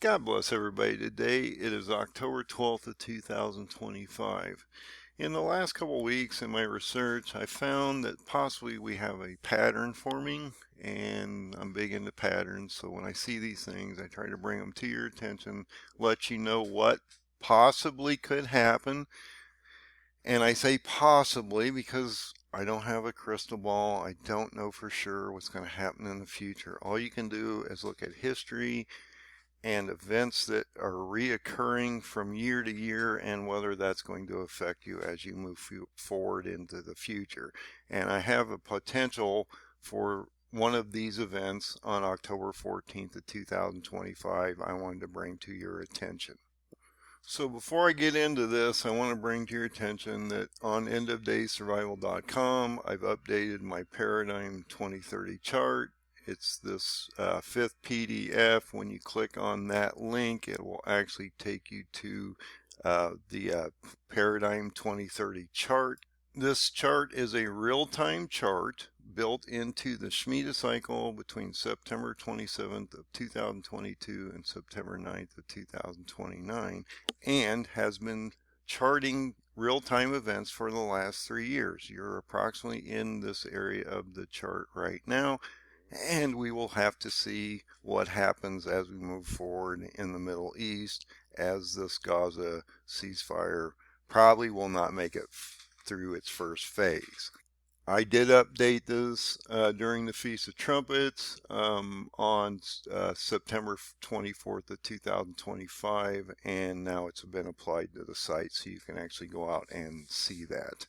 God bless everybody. Today it is October 12th of 2025. In the last couple of weeks in my research, I found that possibly we have a pattern forming, and I'm big into patterns. So when I see these things, I try to bring them to your attention, let you know what possibly could happen. And I say possibly because I don't have a crystal ball. I don't know for sure what's going to happen in the future. All you can do is look at history and events that are reoccurring from year to year, and whether that's going to affect you as you move forward into the future. And I have a potential for one of these events on October 14th of 2025 I wanted to bring to your attention. So before I get into this, I want to bring to your attention that on endofdaysurvival.com I've updated my Paradigm 2030 chart. It's this fifth PDF. When you click on that link, it will actually take you to the Paradigm 2030 chart. This chart is a real-time chart built into the Shemitah cycle between September 27th of 2022 and September 9th of 2029, and has been charting real-time events for the last 3 years. You're approximately in this area of the chart right now, and we will have to see what happens as we move forward in the Middle East, as this Gaza ceasefire probably will not make it through its first phase. I did update this during the Feast of Trumpets on September 24th of 2025, and now it's been applied to the site, so you can actually go out and see that.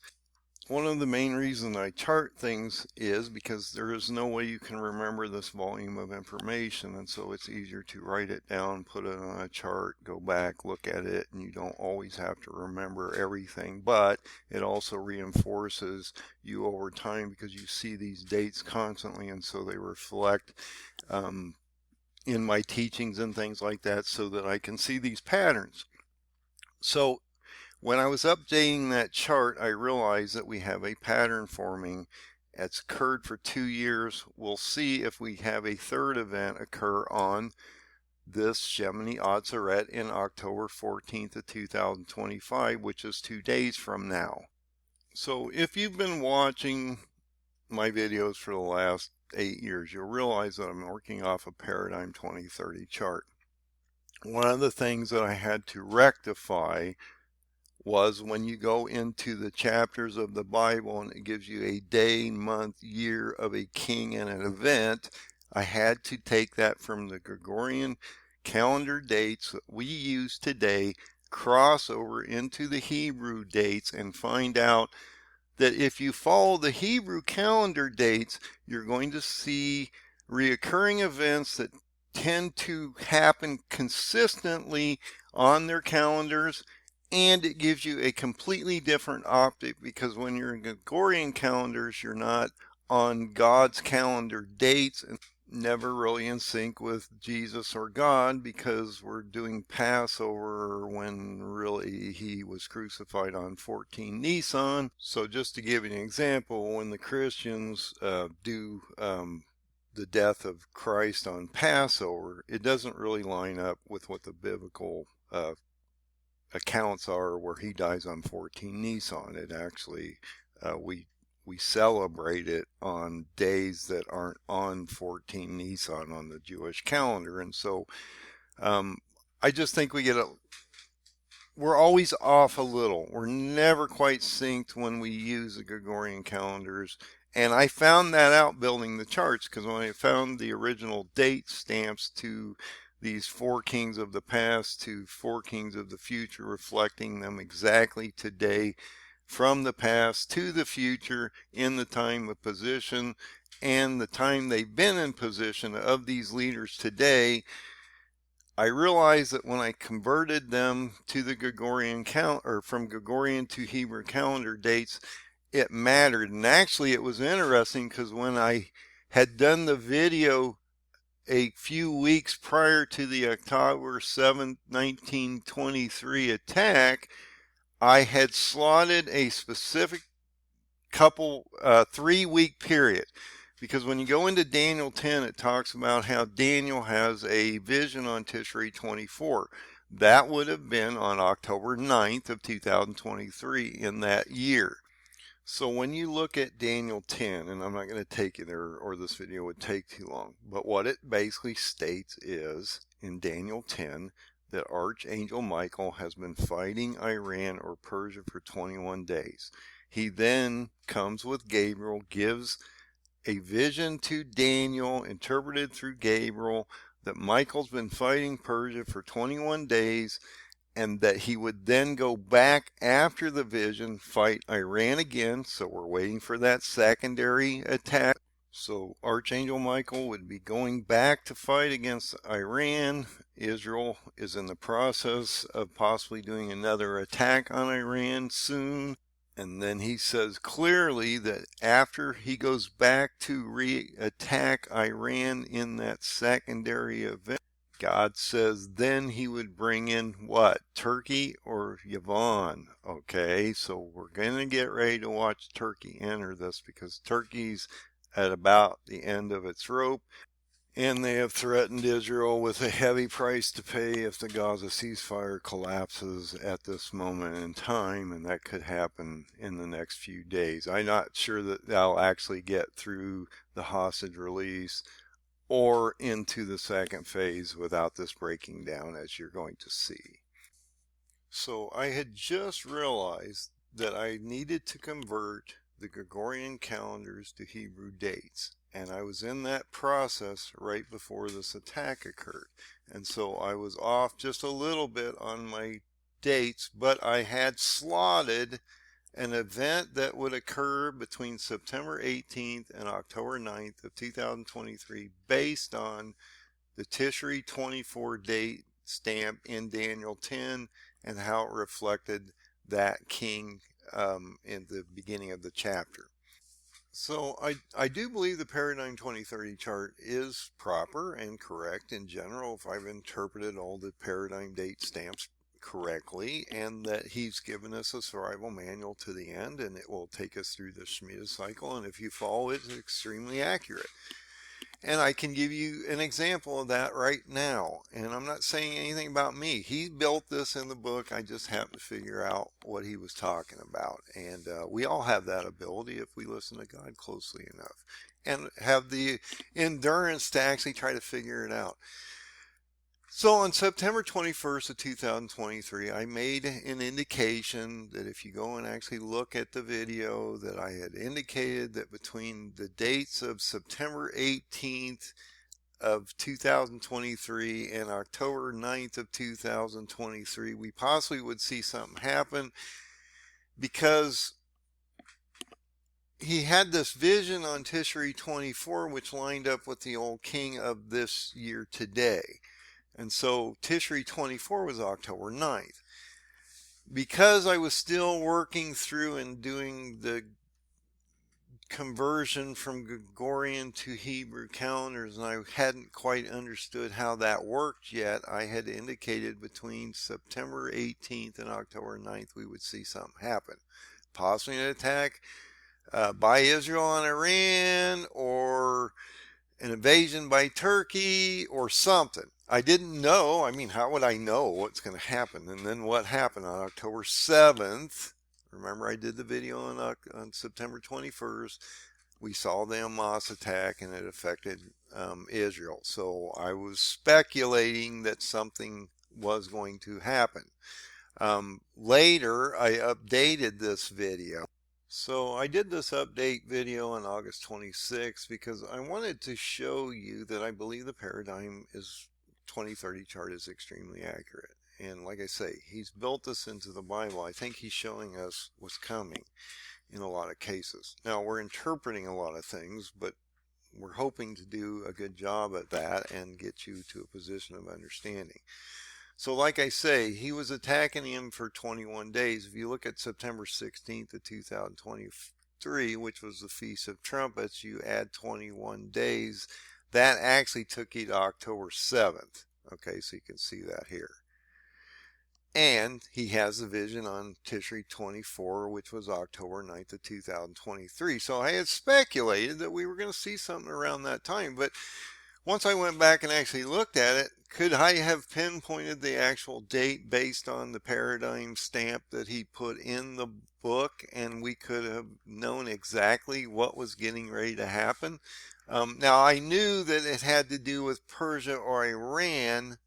One of the main reasons I chart things is because there is no way you can remember this volume of information, and so it's easier to write it down, put it on a chart, go back, look at it, and you don't always have to remember everything. But it also reinforces you over time because you see these dates constantly, and so they reflect in my teachings and things like that, so that I can see these patterns. So when I was updating that chart, I realized that we have a pattern forming. It's occurred for 2 years. We'll see if we have a third event occur on this Shemini Atzeret in October 14th of 2025, which is 2 days from now. So if you've been watching my videos for the last 8 years, you'll realize that I'm working off a Paradigm 2030 chart. One of the things that I had to rectify was when you go into the chapters of the Bible and it gives you a day, month, year of a king and an event, I had to take that from the Gregorian calendar dates that we use today, cross over into the Hebrew dates, and find out that if you follow the Hebrew calendar dates, you're going to see reoccurring events that tend to happen consistently on their calendars. And it gives you a completely different optic, because when you're in Gregorian calendars, you're not on God's calendar dates and never really in sync with Jesus or God, because we're doing Passover when really he was crucified on 14 Nisan. So just to give you an example, when the Christians do the death of Christ on Passover, it doesn't really line up with what the biblical accounts are, where he dies on 14 Nisan. It actually, we celebrate it on days that aren't on 14 Nisan on the Jewish calendar. And so I just think we're always off a little. We're never quite synced when we use the Gregorian calendars. And I found that out building the charts, because when I found the original date stamps to these 4 kings of the past to 4 kings of the future, reflecting them exactly today, from the past to the future, in the time of position and the time they've been in position of these leaders today, I realized that when I converted them to the Gregorian or from Gregorian to Hebrew calendar dates, it mattered. And actually it was interesting, because when I had done the video a few weeks prior to the October 7th, 1923 attack, I had slotted a specific 3-week period. Because when you go into Daniel 10, it talks about how Daniel has a vision on Tishrei 24. That would have been on October 9th of 2023 in that year. So when you look at Daniel 10, and I'm not going to take you there or this video would take too long, but what it basically states is in Daniel 10 that Archangel Michael has been fighting Iran or Persia for 21 days. He then comes with Gabriel, gives a vision to Daniel, interpreted through Gabriel, that Michael's been fighting Persia for 21 days, and that he would then go back after the vision, fight Iran again. So we're waiting for that secondary attack. So Archangel Michael would be going back to fight against Iran. Israel is in the process of possibly doing another attack on Iran soon. And then he says clearly that after he goes back to re-attack Iran in that secondary event, God says then he would bring in what? Turkey or Yavon. Okay, so we're going to get ready to watch Turkey enter this because Turkey's at about the end of its rope. And they have threatened Israel with a heavy price to pay if the Gaza ceasefire collapses at this moment in time, and that could happen in the next few days. I'm not sure that they'll actually get through the hostage release or into the second phase without this breaking down, as you're going to see. So I had just realized that I needed to convert the Gregorian calendars to Hebrew dates. And I was in that process right before this attack occurred. And so I was off just a little bit on my dates, but I had slotted an event that would occur between September 18th and October 9th of 2023 based on the Tishrei 24 date stamp in Daniel 10 and how it reflected that king in the beginning of the chapter. So I do believe the Paradigm 2030 chart is proper and correct in general if I've interpreted all the paradigm date stamps correctly, and that he's given us a survival manual to the end, and it will take us through the Shemitah cycle, and if you follow it, it's extremely accurate. And I can give you an example of that right now. And I'm not saying anything about me. He built this in the book. I just happened to figure out what he was talking about. And we all have that ability if we listen to God closely enough and have the endurance to actually try to figure it out. So on September 21st of 2023, I made an indication that if you go and actually look at the video, that I had indicated that between the dates of September 18th of 2023 and October 9th of 2023, we possibly would see something happen because he had this vision on Tishrei 24, which lined up with the old king of this year today. And so Tishrei 24 was October 9th. Because I was still working through and doing the conversion from Gregorian to Hebrew calendars, and I hadn't quite understood how that worked yet, I had indicated between September 18th and October 9th we would see something happen. Possibly an attack by Israel on Iran, or an invasion by Turkey, or something. I didn't know. I mean, how would I know what's going to happen? And then what happened on October 7th? Remember, I did the video on September 21st. We saw the Hamas attack, and it affected Israel. So I was speculating that something was going to happen. Later, I updated this video. So I did this update video on August 26th because I wanted to show you that I believe the Paradigm 2030 chart is extremely accurate. And like I say, he's built this into the Bible. I think he's showing us what's coming in a lot of cases. Now, we're interpreting a lot of things, but we're hoping to do a good job at that and get you to a position of understanding. So like I say, he was attacking him for 21 days. If you look at September 16th of 2023, which was the Feast of Trumpets, you add 21 days. That actually took you to October 7th. Okay, so you can see that here. And he has the vision on Tishri 24, which was October 9th of 2023. So I had speculated that we were going to see something around that time. But once I went back and actually looked at it, could I have pinpointed the actual date based on the paradigm stamp that he put in the book, and we could have known exactly what was getting ready to happen? Now, I knew that it had to do with Persia or Iran.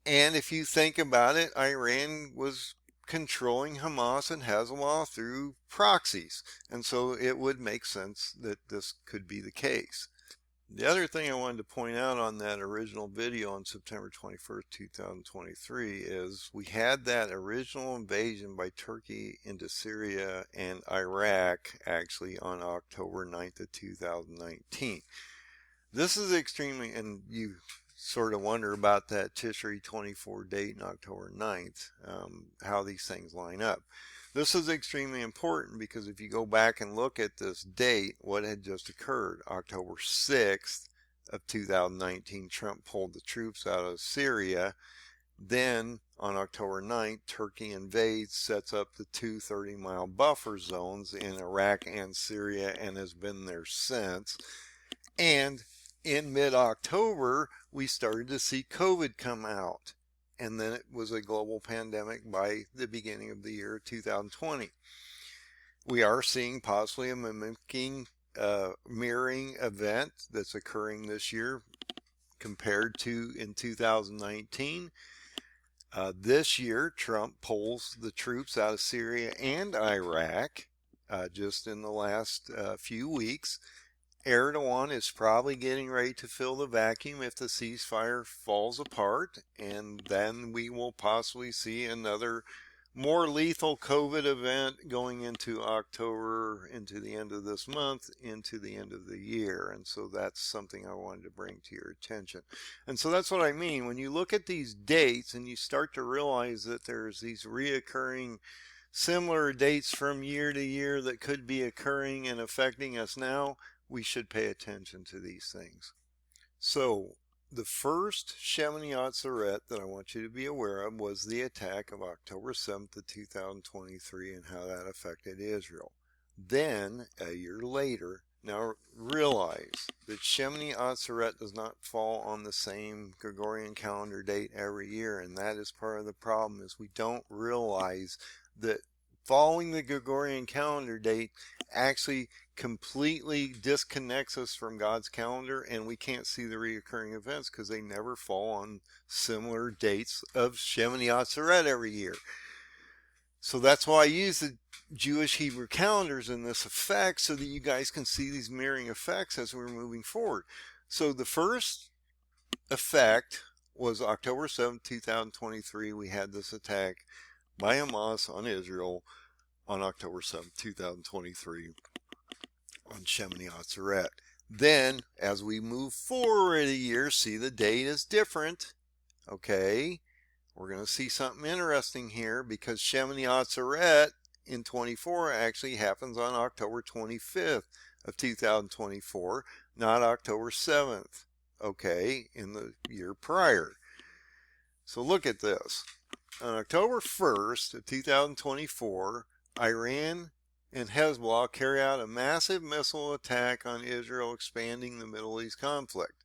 And if you think about it, Iran was controlling Hamas and Hezbollah through proxies. And so it would make sense that this could be the case. The other thing I wanted to point out on that original video on September 21st, 2023 is we had that original invasion by Turkey into Syria and Iraq actually on October 9th of 2019. This is extremely, and you sort of wonder about that Tishri 24 date and October 9th, how these things line up. This is extremely important because if you go back and look at this date, what had just occurred, October 6th of 2019, Trump pulled the troops out of Syria. Then on October 9th, Turkey invades, sets up the two 30-mile buffer zones in Iraq and Syria and has been there since. And in mid-October, we started to see COVID come out. And then it was a global pandemic by the beginning of the year 2020. We are seeing possibly a mirroring event that's occurring this year compared to in 2019. This year, Trump pulls the troops out of Syria and Iraq just in the last few weeks. Erdogan is probably getting ready to fill the vacuum if the ceasefire falls apart, and then we will possibly see another more lethal COVID event going into October, into the end of this month, into the end of the year. And so that's something I wanted to bring to your attention. And so that's what I mean. When you look at these dates and you start to realize that there's these reoccurring similar dates from year to year that could be occurring and affecting us now, we should pay attention to these things. So the first Shemini Atzeret that I want you to be aware of was the attack of October 7th of 2023 and how that affected Israel. Then, a year later, now realize that Shemini Atzeret does not fall on the same Gregorian calendar date every year, and that is part of the problem, is we don't realize that following the Gregorian calendar date actually completely disconnects us from God's calendar, and we can't see the reoccurring events because they never fall on similar dates of Shemini Atzeret every year. So that's why I use the Jewish Hebrew calendars in this effect so that you guys can see these mirroring effects as we're moving forward. So the first effect was October 7th, 2023. We had this attack by Hamas on Israel on October 7th, 2023 on Shemini Atzeret. Then, as we move forward a year, see the date is different. Okay, we're going to see something interesting here because Shemini Atzeret in 24 actually happens on October 25th of 2024, not October 7th, okay, in the year prior. So look at this. On October 1st of 2024, Iran and Hezbollah carry out a massive missile attack on Israel, expanding the Middle East conflict.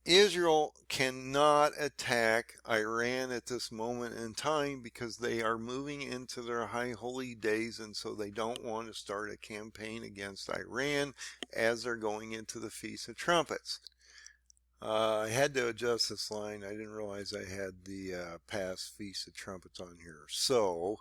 Israel cannot attack Iran at this moment in time because they are moving into their high holy days, and so they don't want to start a campaign against Iran as they're going into the Feast of Trumpets. I had to adjust this line. I didn't realize I had the past Feast of Trumpets on here. So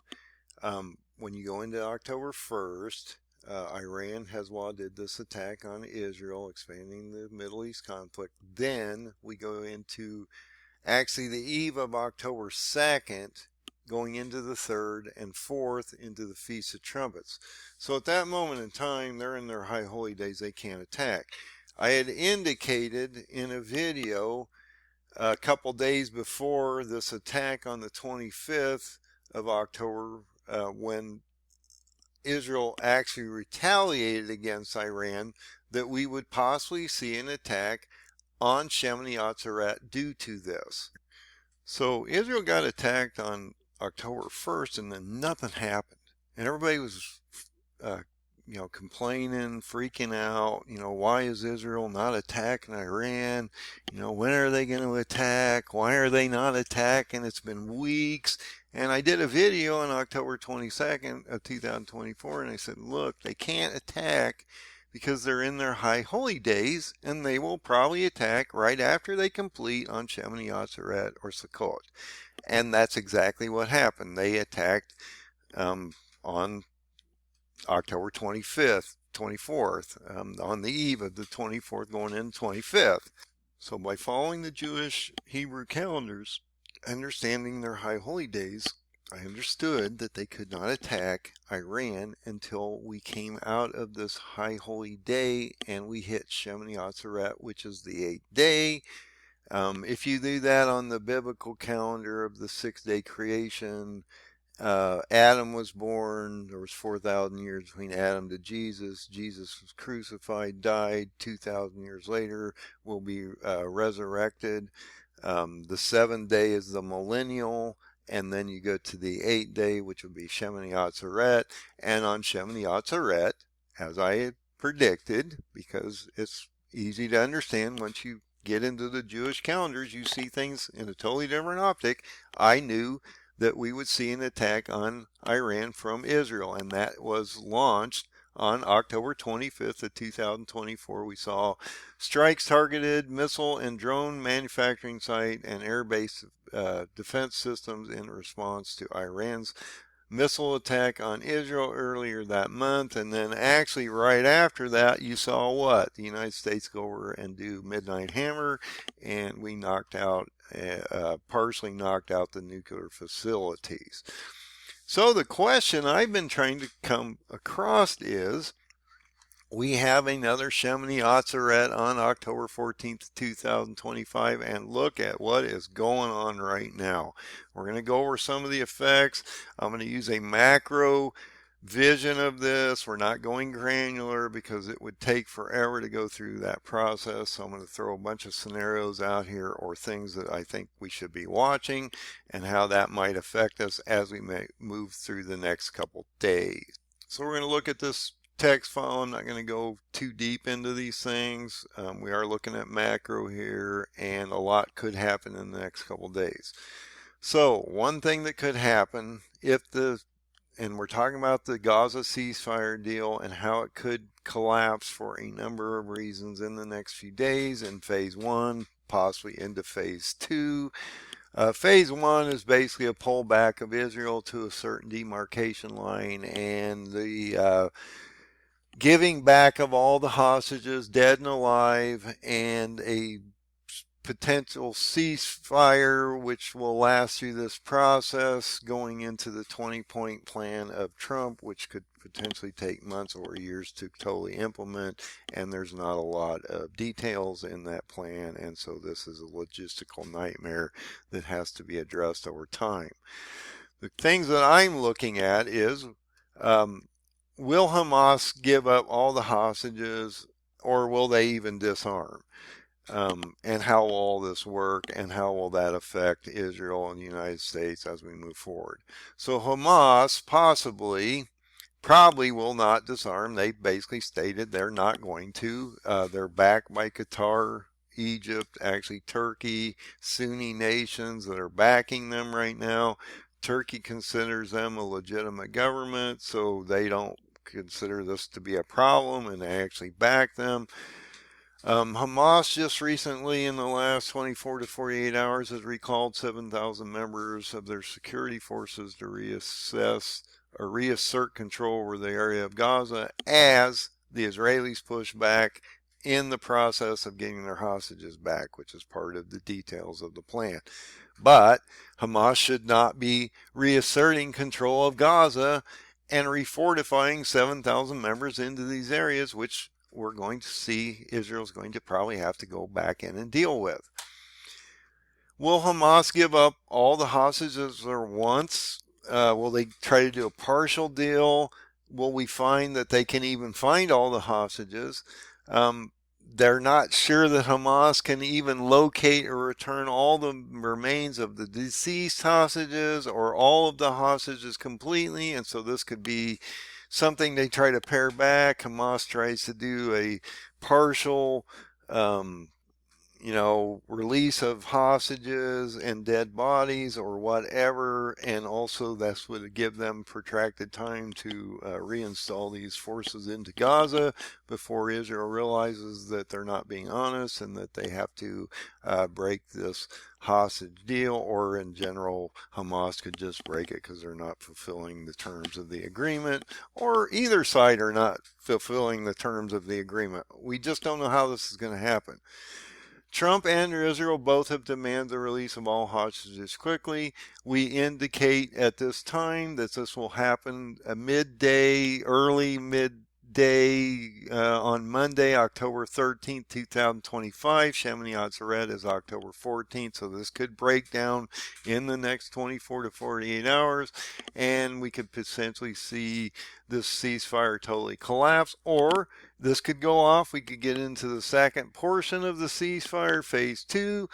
when you go into October 1st, Iran, Hezbollah did this attack on Israel, expanding the Middle East conflict. Then we go into actually the eve of October 2nd, going into the 3rd and 4th into the Feast of Trumpets. So at that moment in time, they're in their high holy days, they can't attack. I had indicated in a video a couple days before this attack on the 25th of October when Israel actually retaliated against Iran that we would possibly see an attack on Shemini Atzeret due to this. So Israel got attacked on October 1st, and then nothing happened. And everybody was, uh, complaining, freaking out. Why is Israel not attacking Iran? When are they going to attack? Why are they not attacking? It's been weeks. And I did a video on October 22nd of 2024, and I said, look, they can't attack because they're in their high holy days, and they will probably attack right after they complete on Shemini Atzeret or Sukkot. And that's exactly what happened. They attacked on October 25th, 24th, on the eve of the 24th going into 25th. So by following the Jewish Hebrew calendars, understanding their high holy days, I understood that they could not attack Iran until we came out of this high holy day and we hit Shemini Atzeret, which is the 8th day. If you do that on the biblical calendar of the 6-day creation, Adam was born. There was 4,000 years between Adam to Jesus. Jesus was crucified, died. 2,000 years later will be resurrected. The 7th day is the millennial, and then you go to the 8th day, which would be Shemini Atzeret. And on Shemini Atzeret, as I had predicted, because it's easy to understand once you get into the Jewish calendars, you see things in a totally different optic. I knew that we would see an attack on Iran from Israel, and that was launched on October 25th of 2024. We saw strikes targeted missile and drone manufacturing site and air-based defense systems in response to Iran's missile attack on Israel earlier that month. And then actually right after that, you saw what? The United States go over and do Midnight Hammer, and we partially knocked out the nuclear facilities. So the question I've been trying to come across is, we have another Shemini Atzeret on October 14th, 2025, and look at what is going on right now. We're going to go over some of the effects. I'm going to use a macro vision of this. We're not going granular because it would take forever to go through that process. So I'm going to throw a bunch of scenarios out here, or things that I think we should be watching and how that might affect us as we may move through the next couple days. So we're going to look at this text file. I'm not going to go too deep into these things. We are looking at macro here, and a lot could happen in the next couple days. So one thing that could happen and we're talking about the Gaza ceasefire deal and how it could collapse for a number of reasons in the next few days in phase 1, possibly into phase 2. Phase 1 is basically a pullback of Israel to a certain demarcation line, and the giving back of all the hostages, dead and alive, and a potential ceasefire which will last through this process, going into the 20-point plan of Trump, which could potentially take months or years to totally implement, and there's not a lot of details in that plan, and so this is a logistical nightmare that has to be addressed over time. The things that I'm looking at is, will Hamas give up all the hostages, or will they even disarm? And how will all this work, and how will that affect Israel and the United States as we move forward? So Hamas probably will not disarm. They basically stated they're not going to. They're backed by Qatar, Egypt, actually Turkey, Sunni nations that are backing them right now. Turkey considers them a legitimate government, so they don't consider this to be a problem, and they actually back them. Hamas just recently, in the last 24 to 48 hours, has recalled 7,000 members of their security forces to reassert control over the area of Gaza as the Israelis push back in the process of getting their hostages back, which is part of the details of the plan. But Hamas should not be reasserting control of Gaza and refortifying 7,000 members into these areas, which we're going to see Israel's going to probably have to go back in and deal with. Will Hamas give up all the hostages at once? Will they try to do a partial deal? Will we find that they can even find all the hostages? They're not sure that Hamas can even locate or return all the remains of the deceased hostages or all of the hostages completely, and so this could be something they try to pare back. Hamas tries to do a partial release of hostages and dead bodies or whatever, and also this would give them protracted time to reinstall these forces into Gaza before Israel realizes that they're not being honest and that they have to break this hostage deal, or in general Hamas could just break it because they're not fulfilling the terms of the agreement, or either side are not fulfilling the terms of the agreement. We just don't know how this is going to happen. Trump and Israel both have demanded the release of all hostages quickly. We indicate at this time that this will happen early midday on Monday, October 13th, 2025. Shemini Atzeret is October 14th, so this could break down in the next 24 to 48 hours, and we could potentially see this ceasefire totally collapse, or this could go off. We could get into the second portion of the ceasefire, phase 2,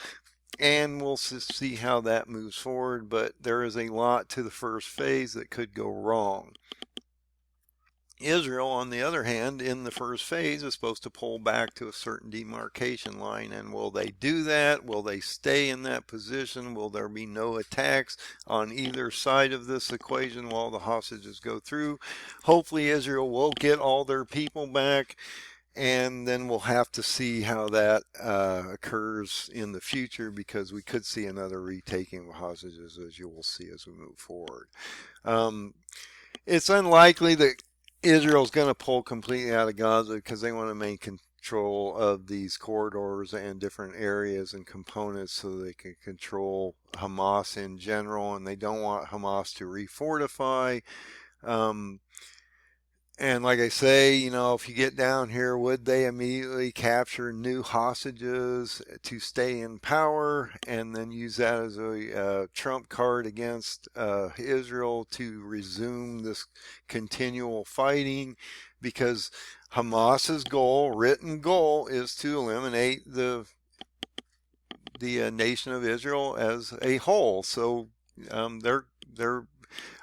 and we'll see how that moves forward. But there is a lot to the first phase that could go wrong. Israel, on the other hand, in the first phase is supposed to pull back to a certain demarcation line. And will they do that? Will they stay in that position? Will there be no attacks on either side of this equation while the hostages go through? Hopefully Israel will get all their people back, and then we'll have to see how that occurs in the future, because we could see another retaking of hostages, as you will see as we move forward. It's unlikely that Israel's going to pull completely out of Gaza because they want to maintain control of these corridors and different areas and components so they can control Hamas in general, and they don't want Hamas to refortify. And like I say, if you get down here, would they immediately capture new hostages to stay in power and then use that as a trump card against Israel to resume this continual fighting? Because Hamas's written goal, is to eliminate the nation of Israel as a whole. So they're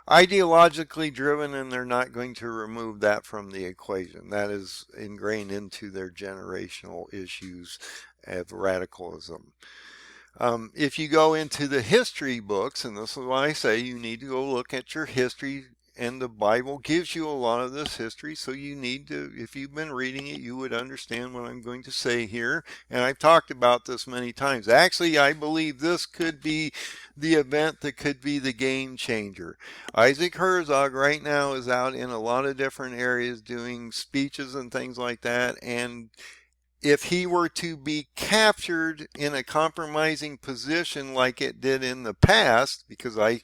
ideologically driven, and they're not going to remove that from the equation. That is ingrained into their generational issues of radicalism. If you go into the history books, and this is why I say you need to go look at your history, and the Bible gives you a lot of this history, so you need to, if you've been reading it, you would understand what I'm going to say here. And I've talked about this many times. Actually, I believe this could be the event that could be the game changer. Isaac Herzog right now is out in a lot of different areas doing speeches and things like that, and if he were to be captured in a compromising position like it did in the past, because I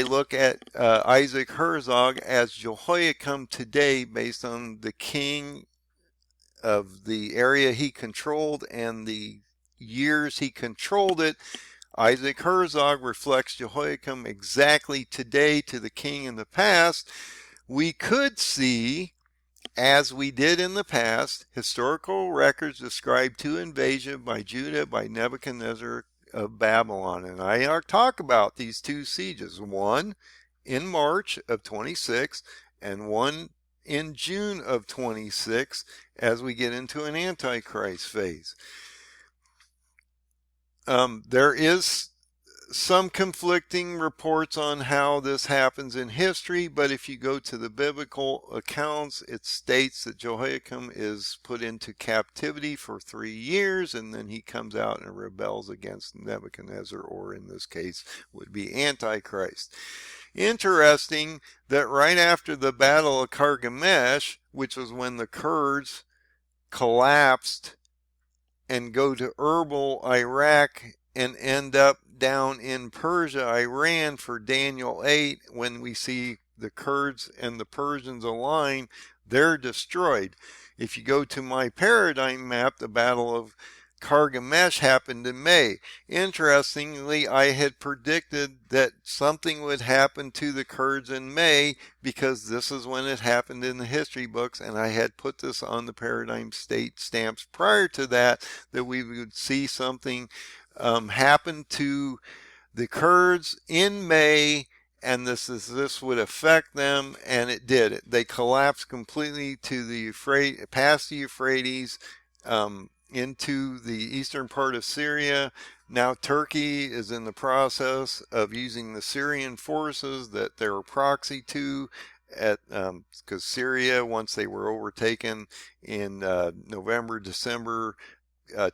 look at Isaac Herzog as Jehoiakim today based on the king of the area he controlled and the years he controlled it. Isaac Herzog reflects Jehoiakim exactly today to the king in the past. We could see, as we did in the past, historical records describe 2 invasions by Judah by Nebuchadnezzar of Babylon. And I talk about these 2 sieges, one in March of 26 and one in June of 26, as we get into an Antichrist phase. There is some conflicting reports on how this happens in history, but if you go to the biblical accounts, it states that Jehoiakim is put into captivity for 3 years, and then he comes out and rebels against Nebuchadnezzar, or in this case would be Antichrist. Interesting that right after the Battle of Carchemish, which was when the Kurds collapsed and go to Erbil, Iraq, and end up down in Persia, Iran for Daniel 8, when we see the Kurds and the Persians align, they're destroyed. If you go to my paradigm map, the Battle of Kargamesh happened in May. Interestingly, I had predicted that something would happen to the Kurds in May because this is when it happened in the history books, and I had put this on the Paradigm State stamps prior to that we would see something happen to the Kurds in May, and this would affect them, and it did. They collapsed completely to the past the Euphrates, into the eastern part of Syria. Now Turkey is in the process of using the Syrian forces that they're a proxy to, because Syria, once they were overtaken in November, December,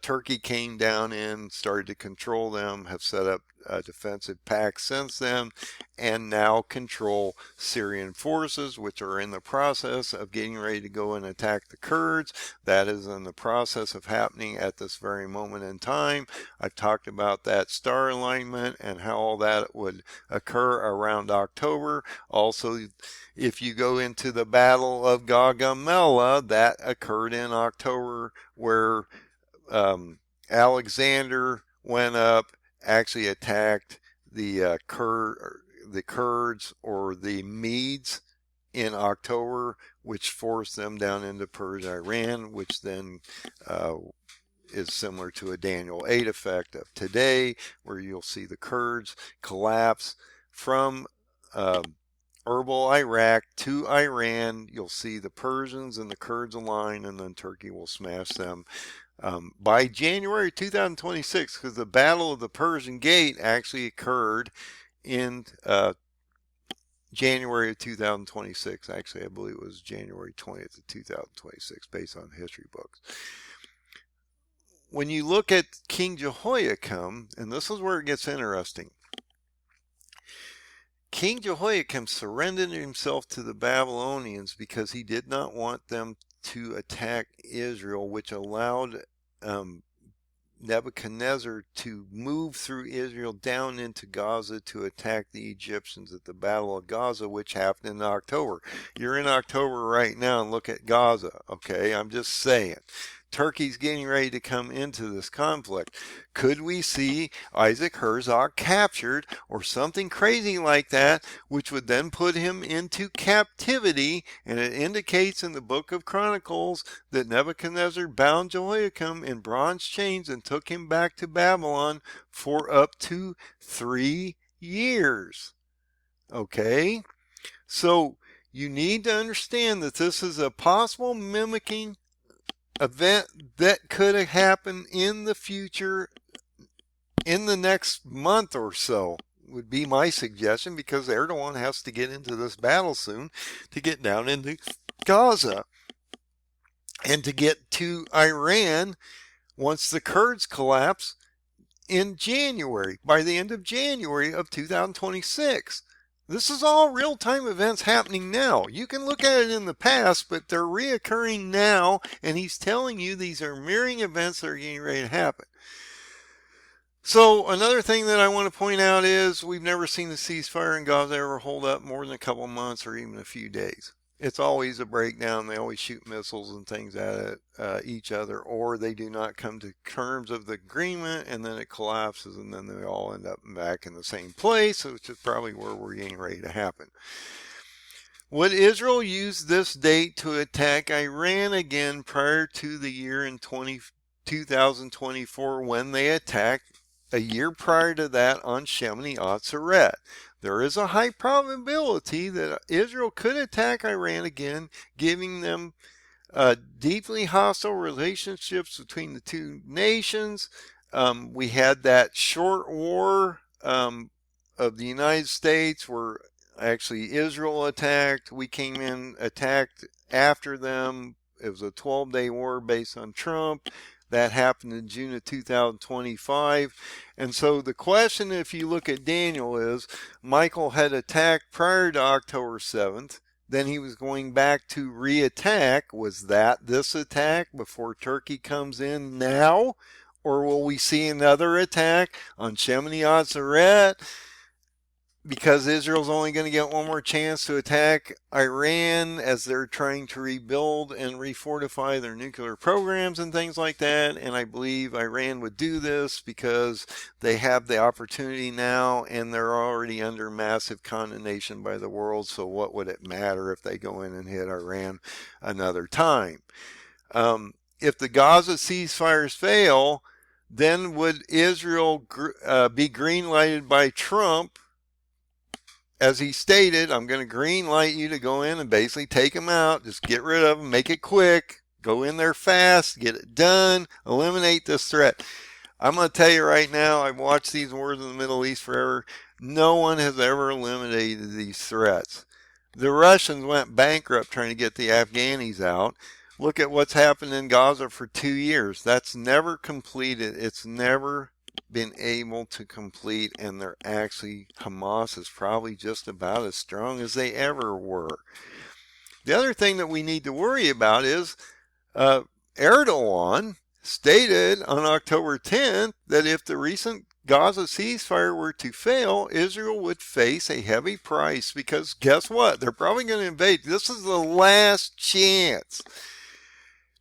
Turkey came down in, started to control them, have set up defensive pacts since then, and now control Syrian forces, which are in the process of getting ready to go and attack the Kurds. That is in the process of happening at this very moment in time. I've talked about that star alignment and how all that would occur around October. Also, if you go into the Battle of Gaugamela, that occurred in October, where Alexander went up, actually attacked the Kurds or the Medes in October, which forced them down into Persia, Iran, which then is similar to a Daniel 8 effect of today, where you'll see the Kurds collapse from Erbil, Iraq to Iran. You'll see the Persians and the Kurds align, and then Turkey will smash them. By January 2026, because the Battle of the Persian Gate actually occurred in January of 2026. Actually, I believe it was January 20th of 2026, based on history books. When you look at King Jehoiakim, and this is where it gets interesting, King Jehoiakim surrendered himself to the Babylonians because he did not want them to attack Israel, which allowed Nebuchadnezzar to move through Israel down into Gaza to attack the Egyptians at the Battle of Gaza, which happened in October. You're in October right now and look at Gaza, okay? I'm just saying. Turkey's getting ready to come into this conflict. Could we see Isaac Herzog captured or something crazy like that, which would then put him into captivity? And it indicates in the book of Chronicles that Nebuchadnezzar bound Jehoiakim in bronze chains and took him back to Babylon for up to 3 years. Okay? So you need to understand that this is a possible mimicking event that could have happened in the future, in the next month or so, would be my suggestion, because Erdogan has to get into this battle soon to get down into Gaza and to get to Iran once the Kurds collapse in January, by the end of January of 2026. This is all real-time events happening now. You can look at it in the past, but they're reoccurring now, and he's telling you these are mirroring events that are getting ready to happen. So another thing that I want to point out is we've never seen the ceasefire in Gaza ever hold up more than a couple months or even a few days. It's always a breakdown. They always shoot missiles and things at each other, or they do not come to terms of the agreement, and then it collapses, and then they all end up back in the same place, which is probably where we're getting ready to happen. Would Israel use this date to attack Iran again prior to the year in 2024 when they attacked a year prior to that on Shemini Atzeret? There is a high probability that Israel could attack Iran again, giving them deeply hostile relationships between the two nations. We had that short war of the United States where actually Israel attacked. We came in, attacked after them. It was a 12-day war based on Trump. That happened in June of 2025. And so the question, if you look at Daniel, is Michael had attacked prior to October 7th. Then he was going back to re-attack. Was that this attack before Turkey comes in now? Or will we see another attack on Shemini Atzeret because Israel's only going to get one more chance to attack Iran as they're trying to rebuild and refortify their nuclear programs and things like that. And I believe Iran would do this because they have the opportunity now and they're already under massive condemnation by the world. So what would it matter if they go in and hit Iran another time? If the Gaza ceasefires fail, then would Israel be green lighted by Trump? As he stated, I'm going to green light you to go in and basically take them out. Just get rid of them, make it quick, go in there fast, get it done, eliminate this threat. I'm going to tell you right now, I've watched these wars in the Middle East forever. No one has ever eliminated these threats. The Russians went bankrupt trying to get the Afghanis out. Look at what's happened in Gaza for 2 years. That's never completed. It's never been able to complete, and they're actually, Hamas is probably just about as strong as they ever were. The other thing that we need to worry about is Erdogan stated on October 10th that if the recent Gaza ceasefire were to fail, Israel would face a heavy price because guess what? They're probably going to invade. This is the last chance.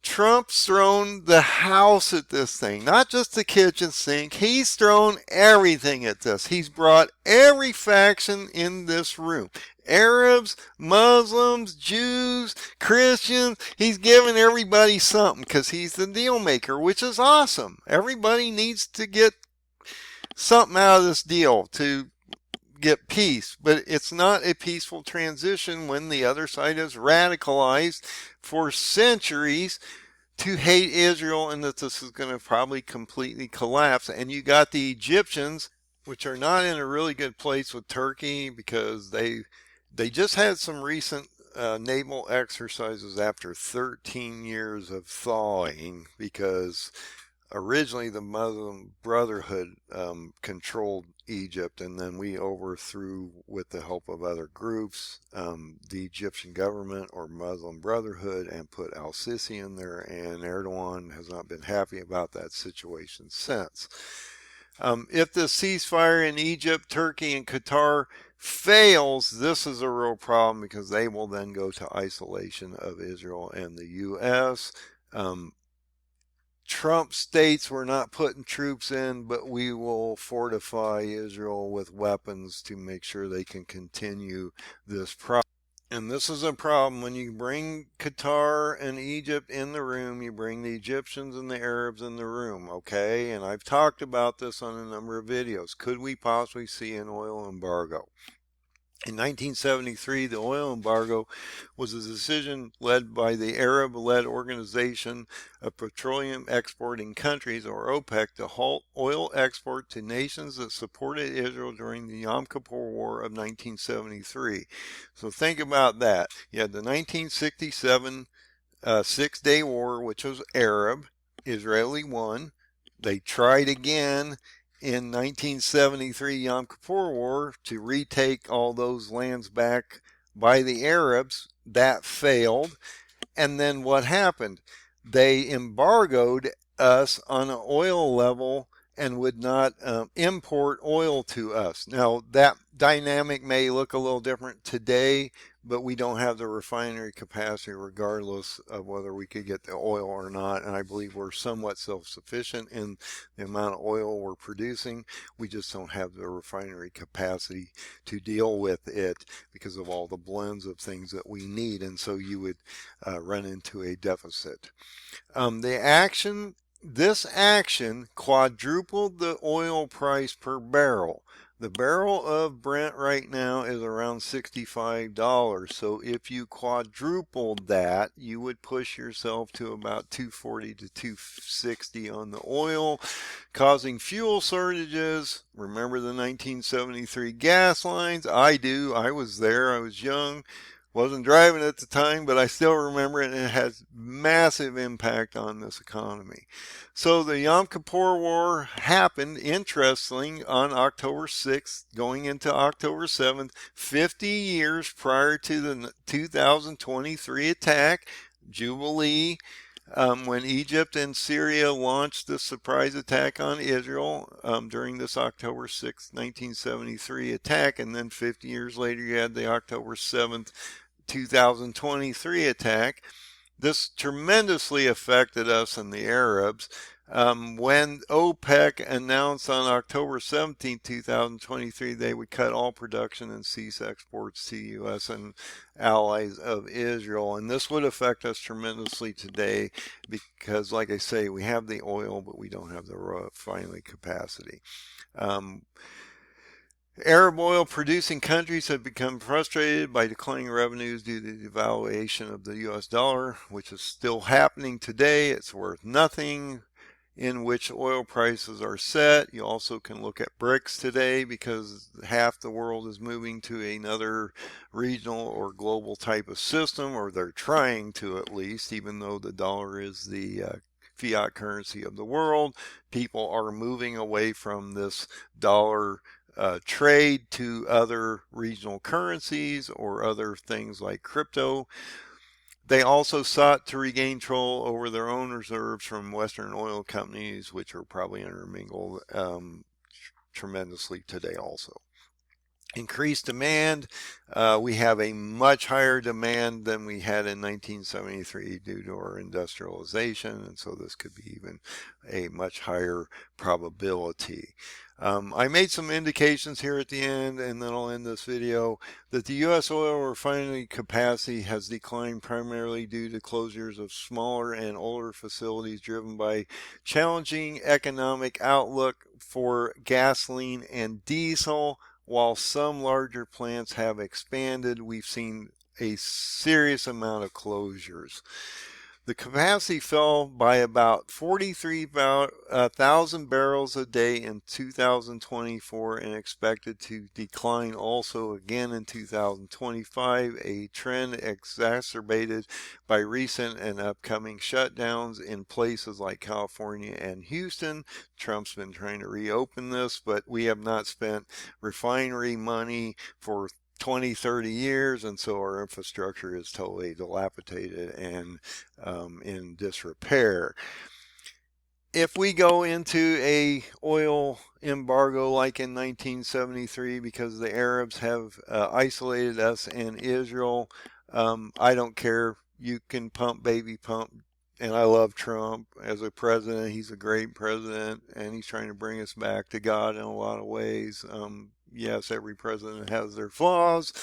Trump's thrown the house at this thing, not just the kitchen sink. He's thrown everything at this. He's brought every faction in this room. Arabs, Muslims, Jews, Christians. He's given everybody something because he's the deal maker, which is awesome. Everybody needs to get something out of this deal to get peace, but it's not a peaceful transition when the other side is radicalized for centuries to hate Israel and that this is going to probably completely collapse. And you got the Egyptians, which are not in a really good place with Turkey because they just had some recent naval exercises after 13 years of thawing because originally the Muslim Brotherhood controlled Egypt, and then we overthrew, with the help of other groups, the Egyptian government or Muslim Brotherhood and put al-Sisi in there, and Erdogan has not been happy about that situation since. If the ceasefire in Egypt, Turkey, and Qatar fails, this is a real problem because they will then go to isolation of Israel and the U.S. Trump states we're not putting troops in, but we will fortify Israel with weapons to make sure they can continue this problem. And this is a problem. When you bring Qatar and Egypt in the room, you bring the Egyptians and the Arabs in the room, okay? And I've talked about this on a number of videos. Could we possibly see an oil embargo? In 1973, the oil embargo was a decision led by the Arab-led Organization of Petroleum Exporting Countries, or OPEC, to halt oil export to nations that supported Israel during the Yom Kippur War of 1973. So think about that. You had the 1967 Six-Day War, which was Arab. Israeli won. They tried again in 1973 Yom Kippur War to retake all those lands back by the Arabs. That failed. And then what happened? They embargoed us on an oil level and would not import oil to us. Now, that dynamic may look a little different today, but we don't have the refinery capacity regardless of whether we could get the oil or not. And I believe we're somewhat self-sufficient in the amount of oil we're producing. We just don't have the refinery capacity to deal with it because of all the blends of things that we need. And so you would run into a deficit. This action quadrupled the oil price per barrel. The barrel of Brent right now is around $65. So if you quadrupled that, you would push yourself to about $240 to $260 on the oil, causing fuel shortages. Remember the 1973 gas lines? I do. I was there. I was young. Wasn't driving at the time, but I still remember it, and it has massive impact on this economy. So the Yom Kippur War happened, interestingly, on October 6th, going into October 7th, 50 years prior to the 2023 attack, Jubilee. when Egypt and Syria launched the surprise attack on Israel during this October 6th, 1973 attack, and then 50 years later you had the October 7th, 2023 attack. This tremendously affected us and the Arabs. When OPEC announced on October 17, 2023, they would cut all production and cease exports to U.S. and allies of Israel. And this would affect us tremendously today because, like I say, we have the oil, but we don't have the refining capacity. Arab oil producing countries have become frustrated by declining revenues due to the devaluation of the US dollar, which is still happening today. It's worth nothing in which oil prices are set. You also can look at BRICS today because half the world is moving to another regional or global type of system, or they're trying to at least, even though the dollar is the fiat currency of the world. People are moving away from this dollar trade to other regional currencies or other things like crypto. They also sought to regain control over their own reserves from Western oil companies, which are probably intermingled tremendously today also. Increased demand. We have a much higher demand than we had in 1973 due to our industrialization, and so this could be even a much higher probability. I made some indications here at the end, and then I'll end this video, that the U.S. oil refining capacity has declined primarily due to closures of smaller and older facilities driven by challenging economic outlook for gasoline and diesel. While some larger plants have expanded, we've seen a serious amount of closures. The capacity fell by about 43,000 barrels a day in 2024 and expected to decline also again in 2025, a trend exacerbated by recent and upcoming shutdowns in places like California and Houston. Trump's been trying to reopen this, but we have not spent refinery money for 20, 30 years, and so our infrastructure is totally dilapidated and in disrepair. If we go into a oil embargo like in 1973 because the Arabs have isolated us and Israel, I don't care. You can pump, baby pump. And I love Trump as a president. He's a great president, and he's trying to bring us back to God in a lot of ways. Yes, every president has their flaws.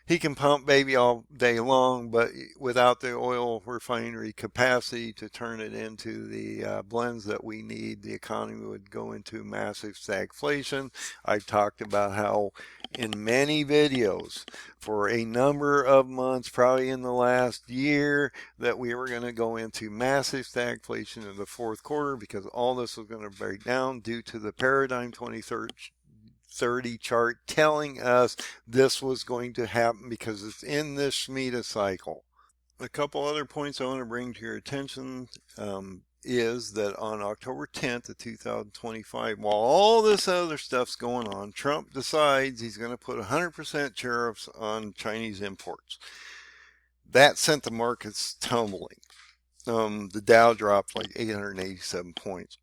He can pump baby all day long, but without the oil refinery capacity to turn it into the blends that we need, the economy would go into massive stagflation. I've talked about how in many videos for a number of months, probably in the last year, that we were going to go into massive stagflation in the fourth quarter because all this was going to break down due to the Paradigm 2030 chart telling us this was going to happen because it's in this Shemitah cycle. A couple other points I want to bring to your attention is that on October 10th of 2025, while all this other stuff's going on, Trump decides he's going to put 100% tariffs on Chinese imports. That sent the markets tumbling. The Dow dropped like 887 points.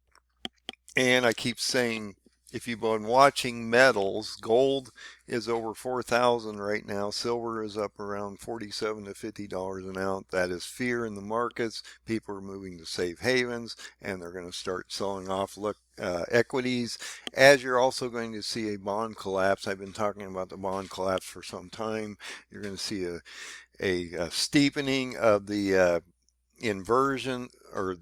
And I keep saying, if you've been watching metals, gold is over 4,000 right now. Silver is up around $47 to $50 an ounce. That is fear in the markets. People are moving to safe havens, and they're going to start selling off equities. As you're also going to see a bond collapse. I've been talking about the bond collapse for some time. You're going to see a steepening of the inversion, or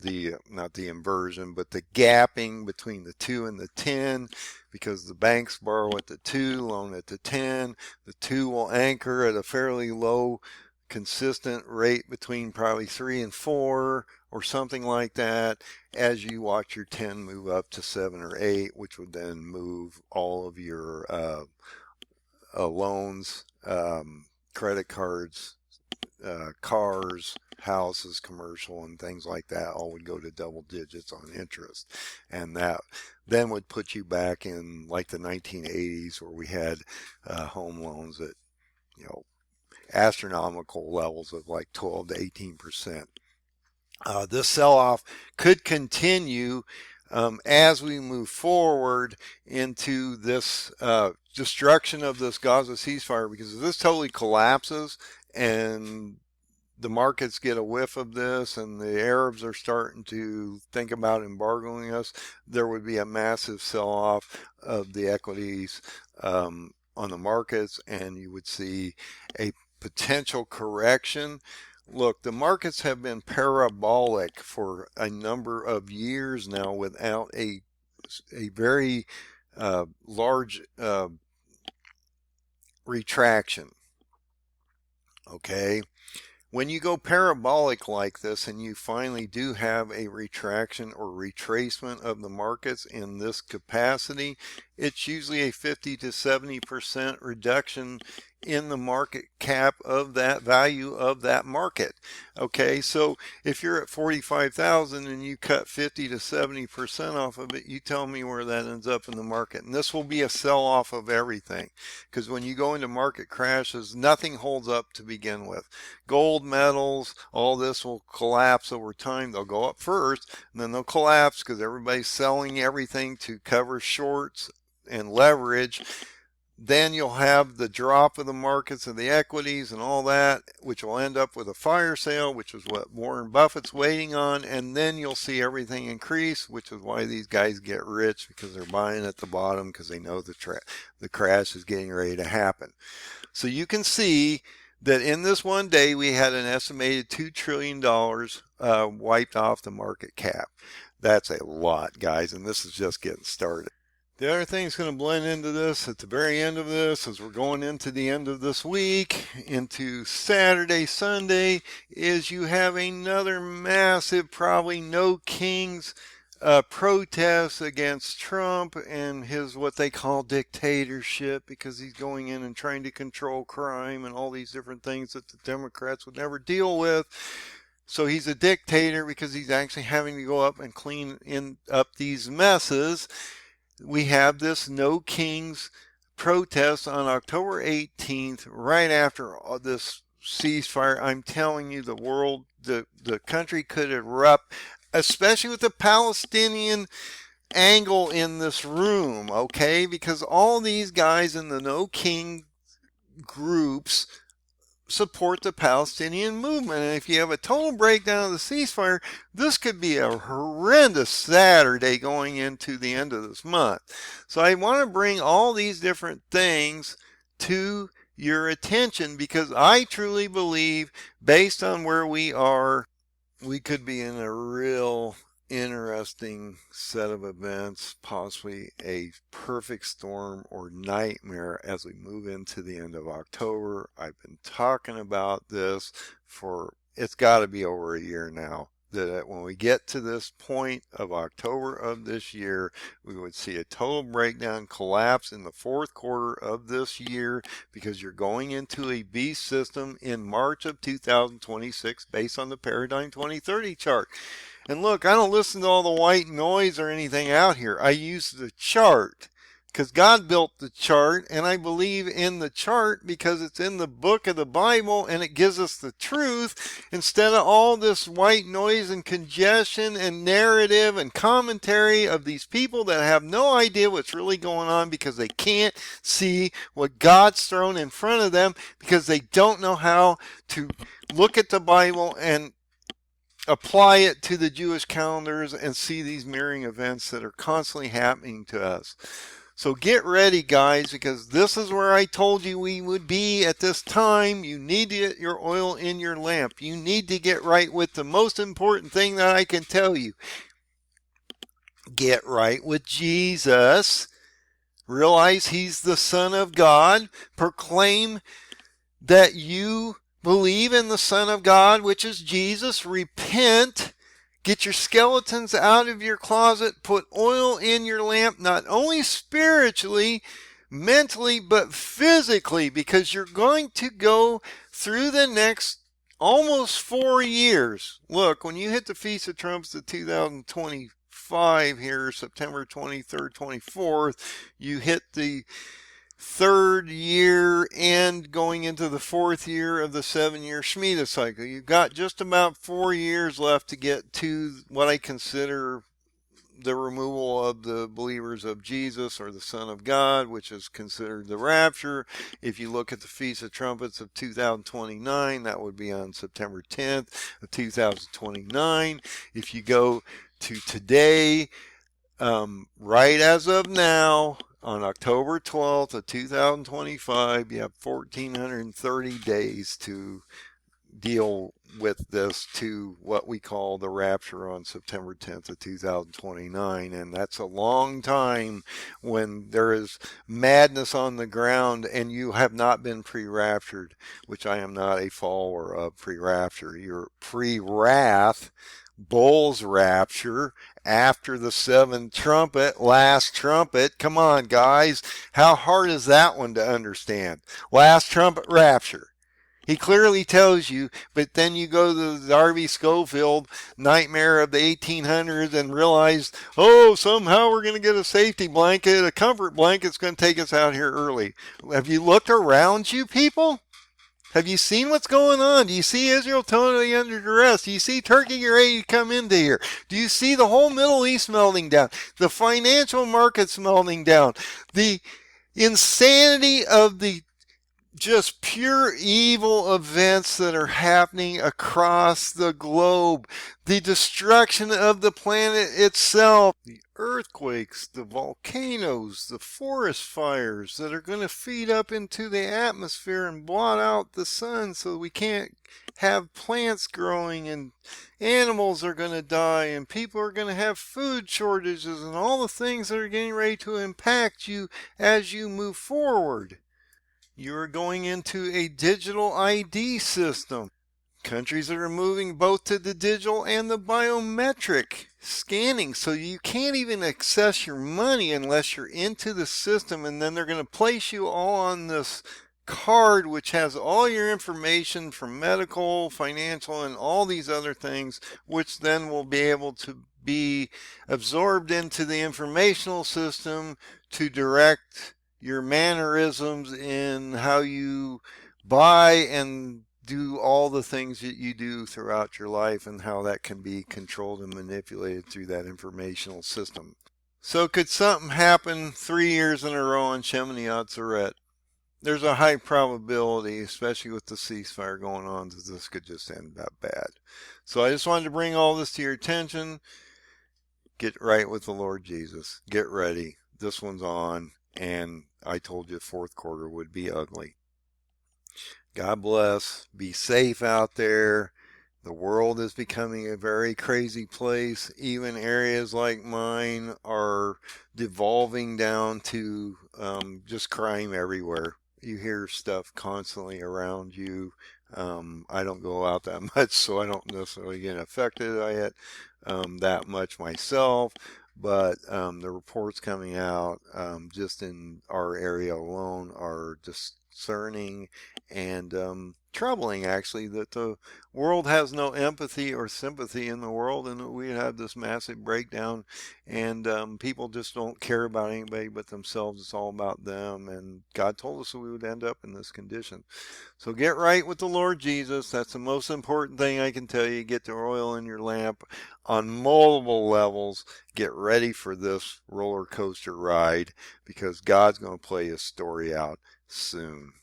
not the inversion, but the gapping between the 2 and the 10, because the banks borrow at the 2, loan at the 10. The 2 will anchor at a fairly low consistent rate between probably 3 and 4 or something like that, as you watch your 10 move up to 7 or 8, which would then move all of your loans, credit cards, cars, houses, commercial, and things like that all would go to double digits on interest. And that then would put you back in like the 1980s, where we had home loans at, astronomical levels of like 12 to 18%. This sell-off could continue as we move forward into this destruction of this Gaza ceasefire, because if this totally collapses and the markets get a whiff of this and the Arabs are starting to think about embargoing us, there would be a massive sell-off of the equities on the markets, and you would see a potential correction. Look, the markets have been parabolic for a number of years now without a very large retraction. Okay. When you go parabolic like this and you finally do have a retraction or retracement of the markets in this capacity, it's usually a 50 to 70% reduction in the market cap of that value of that market. Okay, so if you're at 45,000 and you cut 50 to 70% off of it, you tell me where that ends up in the market. And this will be a sell-off of everything, because when you go into market crashes, nothing holds up to begin with. Gold, metals, all this will collapse over time. They'll go up first and then they'll collapse because everybody's selling everything to cover shorts and leverage. Then you'll have the drop of the markets and the equities and all that, which will end up with a fire sale, which is what Warren Buffett's waiting on. And then you'll see everything increase, which is why these guys get rich, because they're buying at the bottom because they know the crash is getting ready to happen. So you can see that in this one day, we had an estimated $2 trillion wiped off the market cap. That's a lot, guys, and this is just getting started. The other thing that's going to blend into this at the very end of this, as we're going into the end of this week, into Saturday, Sunday, is you have another massive, probably no kings protest against Trump and his what they call dictatorship, because he's going in and trying to control crime and all these different things that the Democrats would never deal with. So he's a dictator because he's actually having to go up and clean up these messes. We have this No Kings protest on October 18th, right after this ceasefire. I'm telling you, the world, the country could erupt, especially with the Palestinian angle in this room, okay? Because all these guys in the No King groups support the Palestinian movement. And if you have a total breakdown of the ceasefire, this could be a horrendous Saturday going into the end of this month. So I want to bring all these different things to your attention, because I truly believe, based on where we are, we could be in a real interesting set of events, possibly a perfect storm or nightmare as we move into the end of October. I've been talking about this for, it's got to be over a year now, that when we get to this point of October of this year, we would see a total breakdown, collapse in the fourth quarter of this year, because you're going into a beast system in March of 2026 based on the Paradigm 2030 chart. And look, I don't listen to all the white noise or anything out here. I use the chart, because God built the chart, and I believe in the chart because it's in the book of the Bible and it gives us the truth, instead of all this white noise and congestion and narrative and commentary of these people that have no idea what's really going on, because they can't see what God's thrown in front of them, because they don't know how to look at the Bible and apply it to the Jewish calendars and see these mirroring events that are constantly happening to us. So get ready, guys, because this is where I told you we would be at this time. You need to get your oil in your lamp. You need to get right with the most important thing that I can tell you. Get right with Jesus. Realize he's the Son of God. Proclaim that you believe in the Son of God, which is Jesus. Repent. Get your skeletons out of your closet. Put oil in your lamp, not only spiritually, mentally, but physically, because you're going to go through the next almost 4 years. Look, when you hit the Feast of Trumpets of 2025 here, September 23rd, 24th, you hit the third year end going into the 4th year of the 7-year Shemitah cycle. You've got just about 4 years left to get to what I consider the removal of the believers of Jesus or the Son of God, which is considered the rapture. If you look at the Feast of Trumpets of 2029, that would be on September 10th of 2029. If you go to today, right as of now, on October 12th of 2025, you have 1,430 days to deal with this to what we call the rapture on September 10th of 2029. And that's a long time when there is madness on the ground and you have not been pre-raptured, which I am not a follower of pre-rapture. You're pre-wrath, bull's rapture, after the 7th trumpet, last trumpet. Come on, guys. How hard is that one to understand? Last trumpet rapture. He clearly tells you, but then you go to the Darby Schofield nightmare of the 1800s and realize, oh, somehow we're going to get a safety blanket, a comfort blanket that's going to take us out here early. Have you looked around you, people? Have you seen what's going on? Do you see Israel totally under duress? Do you see Turkey ready to come into here? Do you see the whole Middle East melting down? The financial markets melting down? The insanity of the just pure evil events that are happening across the globe. The destruction of the planet itself. The earthquakes, the volcanoes, the forest fires that are going to feed up into the atmosphere and blot out the sun so we can't have plants growing, and animals are going to die, and people are going to have food shortages, and all the things that are getting ready to impact you as you move forward. You're going into a digital ID system. Countries are moving both to the digital and the biometric scanning, so you can't even access your money unless you're into the system, and then they're going to place you all on this card which has all your information from medical, financial, and all these other things, which then will be able to be absorbed into the informational system to direct your mannerisms in how you buy and do all the things that you do throughout your life, and how that can be controlled and manipulated through that informational system. So could something happen 3 years in a row on Shemini Atzeret? There's a high probability, especially with the ceasefire going on, that this could just end up bad. So I just wanted to bring all this to your attention. Get right with the Lord Jesus. Get ready. This one's on. And I told you the 4th quarter would be ugly. God bless. Be safe out there. The world is becoming a very crazy place. Even areas like mine are devolving down to just crime everywhere. You hear stuff constantly around you. I don't go out that much, so I don't necessarily get affected by it that much myself. But the reports coming out just in our area alone are discerning and troubling, actually, that the world has no empathy or sympathy in the world, and that we have this massive breakdown, and people just don't care about anybody but themselves. It's all about them, and God told us that we would end up in this condition. So get right with the Lord Jesus. That's the most important thing I can tell you. Get the oil in your lamp on multiple levels. Get ready for this roller coaster ride, because God's going to play his story out soon.